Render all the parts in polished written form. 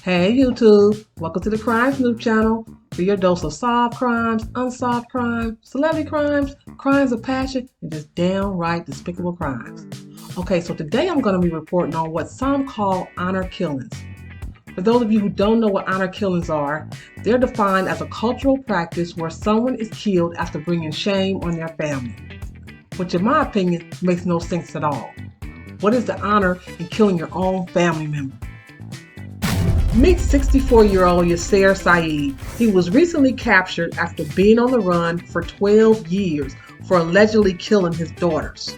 Hey YouTube, welcome to the Crime Snoop channel for your dose of solved crimes, unsolved crimes, celebrity crimes, crimes of passion, and just downright despicable crimes. Okay, so today I'm going to be reporting on what some call honor killings. For those of you who don't know what honor killings are, they're defined as a cultural practice where someone is killed after bringing shame on their family, which in my opinion makes no sense at all. What is the honor in killing your own family member? Meet 64-year-old Yasser Saeed. He was recently captured after being on the run for 12 years for allegedly killing his daughters.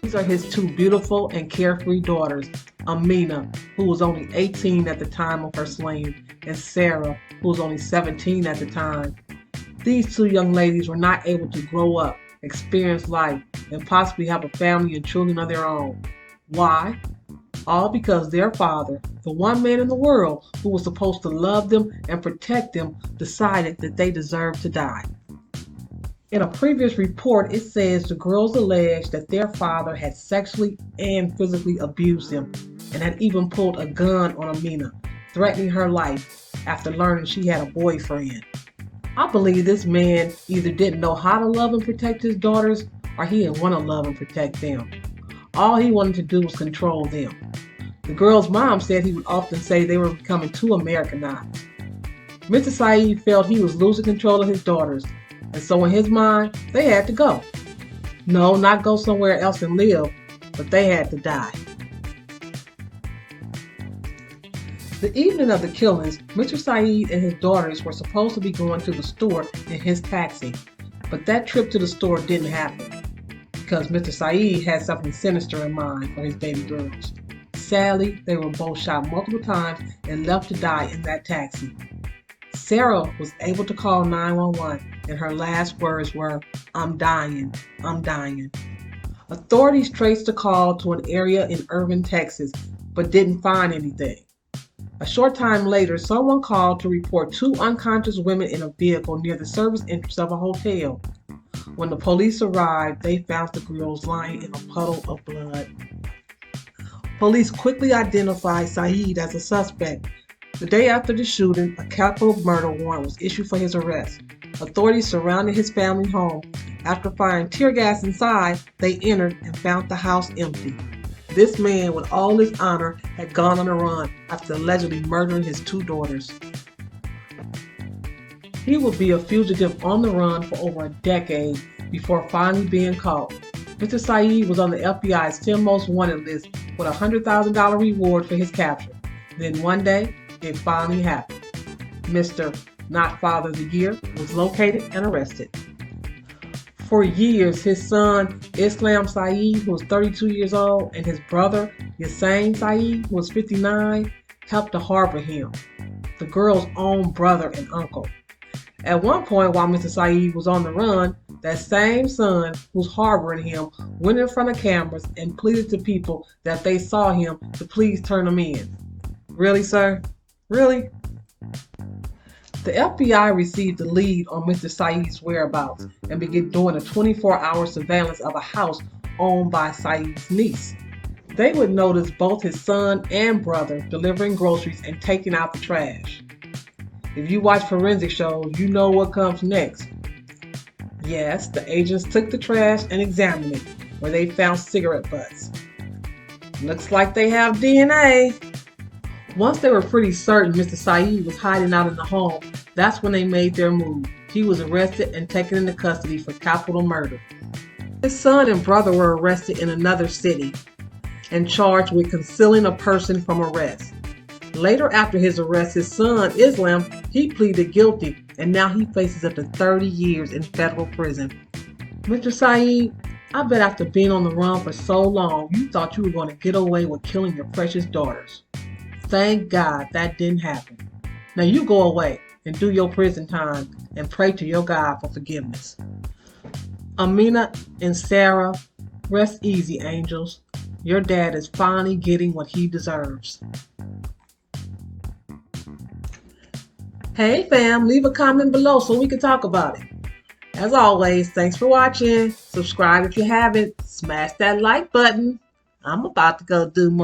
These are his two beautiful and carefree daughters, Amina, who was only 18 at the time of her slaying, and Sarah, who was only 17 at the time. These two young ladies were not able to grow up, experience life, and possibly have a family and children of their own. Why? All because their father, the one man in the world who was supposed to love them and protect them, decided that they deserved to die. In a previous report, it says the girls alleged that their father had sexually and physically abused them and had even pulled a gun on Amina, threatening her life after learning she had a boyfriend. I believe this man either didn't know how to love and protect his daughters, or he didn't want to love and protect them. All he wanted to do was control them. The girl's mom said he would often say they were becoming too Americanized. Mr. Saeed felt he was losing control of his daughters, and so in his mind, they had to go. No, not go somewhere else and live, but they had to die. The evening of the killings, Mr. Saeed and his daughters were supposed to be going to the store in his taxi, but that trip to the store didn't happen because Mr. Saeed had something sinister in mind for his baby girls. Sadly, they were both shot multiple times and left to die in that taxi. Sarah was able to call 911, and her last words were, "I'm dying, I'm dying." Authorities traced the call to an area in Irving, Texas, but didn't find anything. A short time later, someone called to report two unconscious women in a vehicle near the service entrance of a hotel. When the police arrived, they found the girls lying in a puddle of blood. Police quickly identified Saeed as a suspect. The day after the shooting, a capital murder warrant was issued for his arrest. Authorities surrounded his family home. After firing tear gas inside, they entered and found the house empty. This man, with all his honor, had gone on the run after allegedly murdering his two daughters. He would be a fugitive on the run for over a decade before finally being caught. Mr. Saeed was on the FBI's 10 most wanted list with a $100,000 reward for his capture. Then one day, it finally happened. Mr. Not Father of the Year was located and arrested. For years, his son, Islam Saeed, who was 32 years old, and his brother, Yasser Saeed, who was 59, helped to harbor him, the girl's own brother and uncle. At one point, while Mr. Saeed was on the run, that same son who's harboring him went in front of cameras and pleaded to people that they saw him to please turn him in. Really, sir? Really? The FBI received the lead on Mr. Saeed's whereabouts and began doing a 24-hour surveillance of a house owned by Saeed's niece. They would notice both his son and brother delivering groceries and taking out the trash. If you watch forensic shows, you know what comes next. Yes, the agents took the trash and examined it, where they found cigarette butts. Looks like they have DNA. Once they were pretty certain Mr. Saeed was hiding out in the home, that's when they made their move. He was arrested and taken into custody for capital murder. His son and brother were arrested in another city and charged with concealing a person from arrest. Later after his arrest, his son, Islam, he pleaded guilty, and now he faces up to 30 years in federal prison. Mr. Saeed, I bet after being on the run for so long, you thought you were going to get away with killing your precious daughters. Thank God that didn't happen. Now you go away and do your prison time and pray to your God for forgiveness. Amina and Sarah, rest easy, angels. Your dad is finally getting what he deserves. Hey fam, leave a comment below so we can talk about it. As always, thanks for watching. Subscribe if you haven't. Smash that like button. I'm about to go do more.